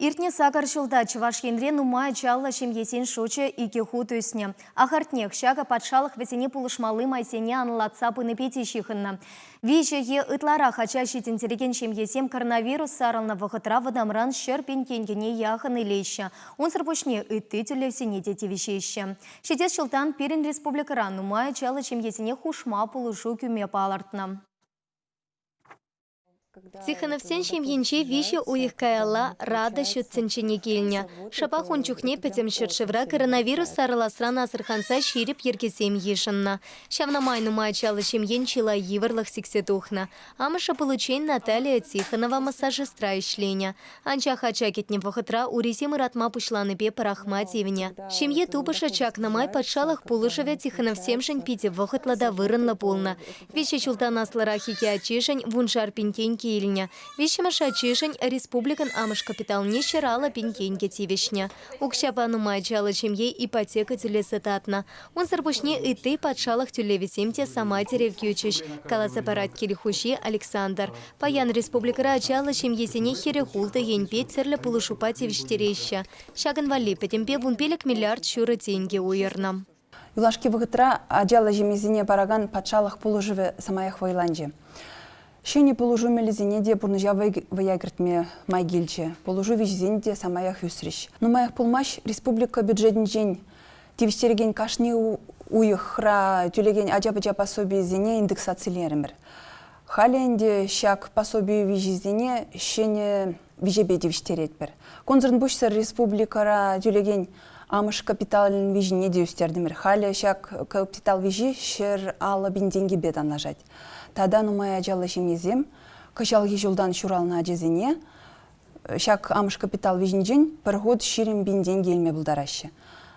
Иртне сакар шулда чываш енре нумай чалла шемьесен шуче ике хут өсне. Ахартнех шага патшалық весене пулышмалы майсене анылатса пыны петищихынна. Виже е ытлара хача шитинтереген шемьесем коронавирус сарылна вахытра вадамран шерпен кенгене яхын илеща. Он сарпушне ыты тюлевсене детивищеще. Шитес шылтан пирен республикаран нумай чалла шемьесене хушма пулышу кюме палартна. Тихоновсен шемьенче вище уихкаяла рада шутценчене келня. Шапахун чухне петем шевра коронавирус сарыласран асырханса ширип еркесем ешынна. Шавна майну майчалы шемьенчила йывырлых сиксетухна. Амыша получень Наталья Тихонова массажистра ишленя. Анча хача кетне вахытра урисем иратма пушланыпе парахмативня. Шемье тупыша чакна май патшалых пулышеве Тихоновсемшень пите вахытлада вырынла полна. Вище чултанаслара хике ачишень вуншар пинтень Кильня. Вещемаша чешень республикан амыш капитал не щерала пенькеньке тивишня. Укшапану майчала чемье ипотека тюлесетатна. Он сарпушне и ты подшалах тюлевисемте сама теревкючиш. Каласапарат килихуши Александр. Паян республика ачала чемье сене херехулта еньпе церля полушупа тивиштереща. Шаган вали петемпе вунпелек миллиард шура деньги уернам. Юлашки вагытра аджала жемезине параган подшалах полуживе самаях вайланже. Шыне положу мелезине де бурныжа ваягртме майгильче. Положу виззенде самаях юсрищ. Но маях пулмаш республика бюджетный день. Тивиштереген кашни уйхра тюлеген аджа пособие зене индексациялермер. Халенде щак пособие виззене щене вижебе тивиштеретпер. Конзерн бушсер республикара тюлеген амыш капитал вижне деюстердемер. Хале щак капитал вижи щер ала бин деньги бедан нажать. Тада нумай аджала шемезем, качалги жолдан шурална аджезене, шак амыш капитал вижнжен, пір год ширим бин деньги елме булдараще.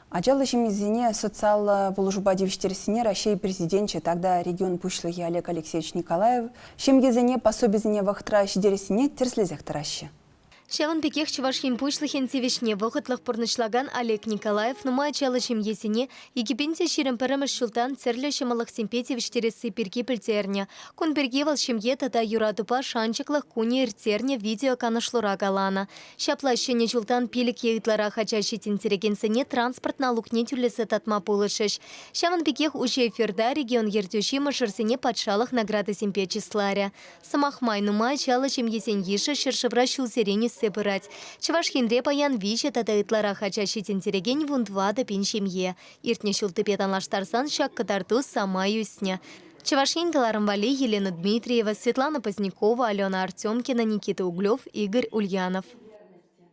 Аджала шемезене социал волжуба девиштерсине Россия президентче, тогда регион пушлыги Олег Алексеевич Николаев, шемгезене пособезене вахтра шидересине терслезех тараще. Шаван пекех чувашхин пучлыхен тивишне вахытлых порнышлаган Олег Николаев нумай чалы шемьесене екипенте ширим піріміш шултан церлі шемалых симпетивиштересі перки пілтерне. Кун пергевал шемье тада юратупа шанчыклых куни иртерне видео канышлура галана. Шаплащене шултан пилік еитлара хачащи тинтерегенсене транспорт налукне тюлесі татма пулышыш. Шаван пекех уше эфирда регион ертюши машырсене патшалых награды симпечисларя. Самахмай нумай чалы шемьесен еші шыршывра шулсерени сепырать. Чувашхинре паян вище тата ытлара хачащи тинтереген вундвада пиншемье. Иртне шултыпетан лаштарсан шак катарту сама юсня. Чувашхин Галарамвали, Елена Дмитриева, Светлана Позднякова, Алена Артемкина, Никита Углев, Игорь Ульянов.